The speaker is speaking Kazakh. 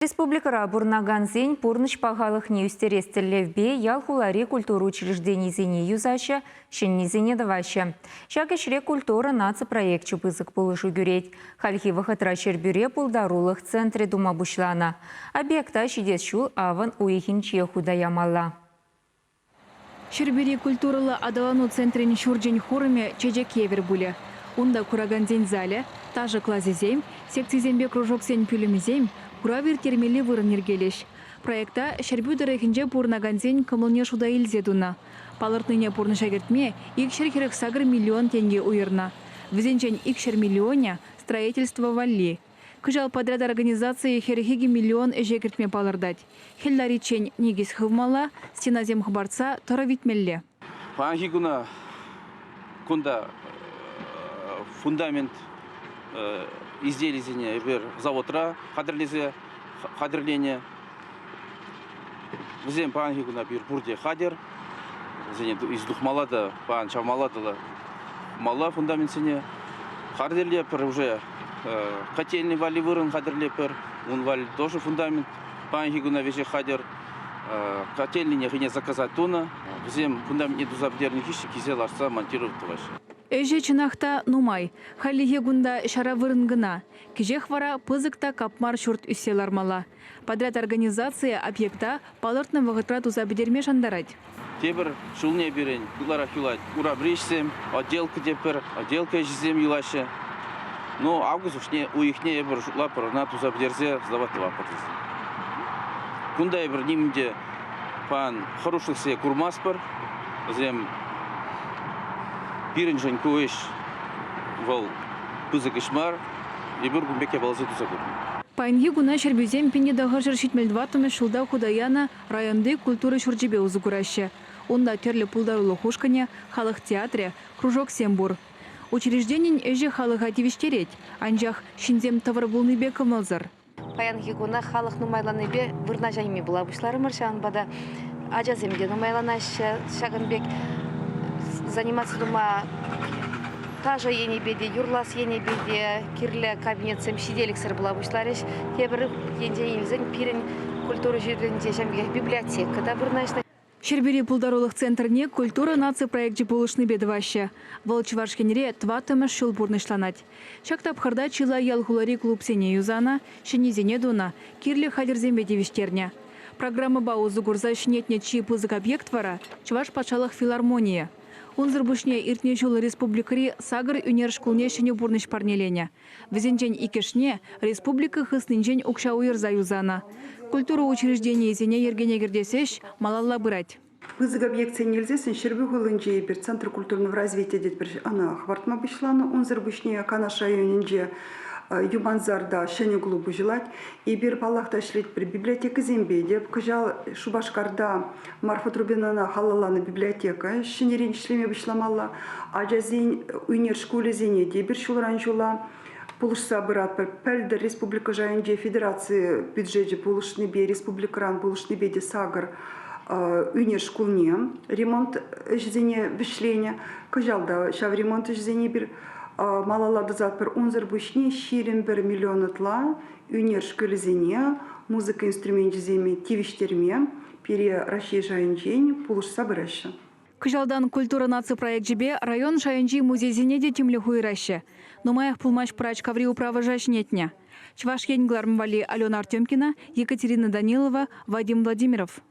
Республикара бурнаганзень пурныш пағалық неюстерестілевбе ял хулари культуру учреждений зене юзаща, шенни зене даваща. Шакешре культура наци проект чупызык пулышу гюреть. Хальхи вахатра чербюре пулдарулых центре дума бушлана. Объекта шидес шул аван уихинче худаямалла. Чербюре культуралы адалану центрен шурджень хуруме чеджекевер буле. Унда курагандень зале, тажы клазизем, секцизембе кружоксен пюлемизем, Куравир термели вырын ергелеш. Проекта шербюдері хинже пурнагандзен кымылне шуда илзедуна. Палыртныне пурны шагертме икшер херек сагыр миллион тенге уйырна. Візенчен икшер миллионя строительство валли. Кыжал подряд организации херехиги миллион эжекертме палырдать. Хелларичен нигис хывмала, стеназем хбарца тора витмелле. Панхигуна кунда фундамент изделий зене бер заводра хадрление. Взем панхигуна бир бурде хадер. Зене из духмалада пан чавмаладала мала фундамент зене. Хадрлепер уже котельный вали вырын хадрлепер. Он вали тоже фундамент. Панхигуна вещи хадер. Котельный не заказать тона. Взем фундамент не дузабдерных ищи кизеларса монтируют ваши. Эже чынақта нумай, халлиге гунда шара вырынгына. Кежех вара пызыкта капмар шурт үсселармала. Подряд организация объекта палыртны вағытра тузабедерме шандарать. Тебір шулне берен, кулара хилать. Ура брешсем, отделка депер, отделка жезем юлаще. Но август уихне ебір лапыр на тузабедерзе сдавать лапыртыз. Кунда ебір нимде пан хорошылсе курмаспыр, зем Пиренжен куэш вол пызык ишмар и бір гумбеке балзы тузагур. Пайнги гуна шербюзем пине дағыр шитмелдватыме шулда худаяна районды культуры шурджибе узыгураще. Онда терлі пулдарулы хушкане, халық театре, кружок сембур. Учрежденин эже халық ативиштереть, анжах шинзем тавыр булны бек ымылзыр. Паянги гуна халық нумайланы бе вырна жайми була бушлары мыршан бада ажаземде нумайлана шагынбек заниматься дома тажа енебеде, юрлас енебеде, кирле кабинетсем сиделик сырбыла бушларыш. Тебір енде елзен пирен культуры жерлерінде жамге библиотека да бұрнашты. Шербери пулдарулық центрне культура нации проекте булышны бедваще. Волчваршкенере тватымыш шул бурнышланать. Шактап харда чила ялгулари клуб сене юзана, шенезене дуна, кирле хадерзембе девиштерня. Программа баузу гурза шнетне чьи пызык объект вара, чваш пачалах филармония. Унзыр бушне иртне жолы республикари сагыр үнер шкулне шене бурныш парнелене. Везенчен икешне республика хыснинчен укша уйырза юзана. Культура учреждения зене ергене гердесеш малалла бырать. Пызык объект сенелзесен шербі хулынче бір Центр культурного развития дед бір ана хвартма бышланы. Унзыр бушне канаш районинче Юманзарда шене клубу жилать и бир палахта шлить при библиотека зембе деп кыжал Шубашкарда Марфа Трубинана халаланы библиотека шенерин шлеме бышламалла ажазин уйнер школе зене де бир шулран жула пулышса бырат пәлді республика жайынже федерации бюджеті пулышны бе республикаран пулышны бе де сагыр уйнер школне ремонт жезене бішлене кыжалда шав ремонт жезене бир малалады затпыр унзыр бушне ширин 1 миллион ытла, үнер шкөлізене, музыка инструмент жеземе тивиштерме, пере Россия жайынчен пулышса бұрышы. Кыжалдан культура нации проект жебе район шайынчи музейзене де темлі хуйрашы. Нумаях пулмаш прач каври управа жашнетня. Чваш енгларм вали Алена Артемкина, Екатерина Данилова, Вадим Владимиров.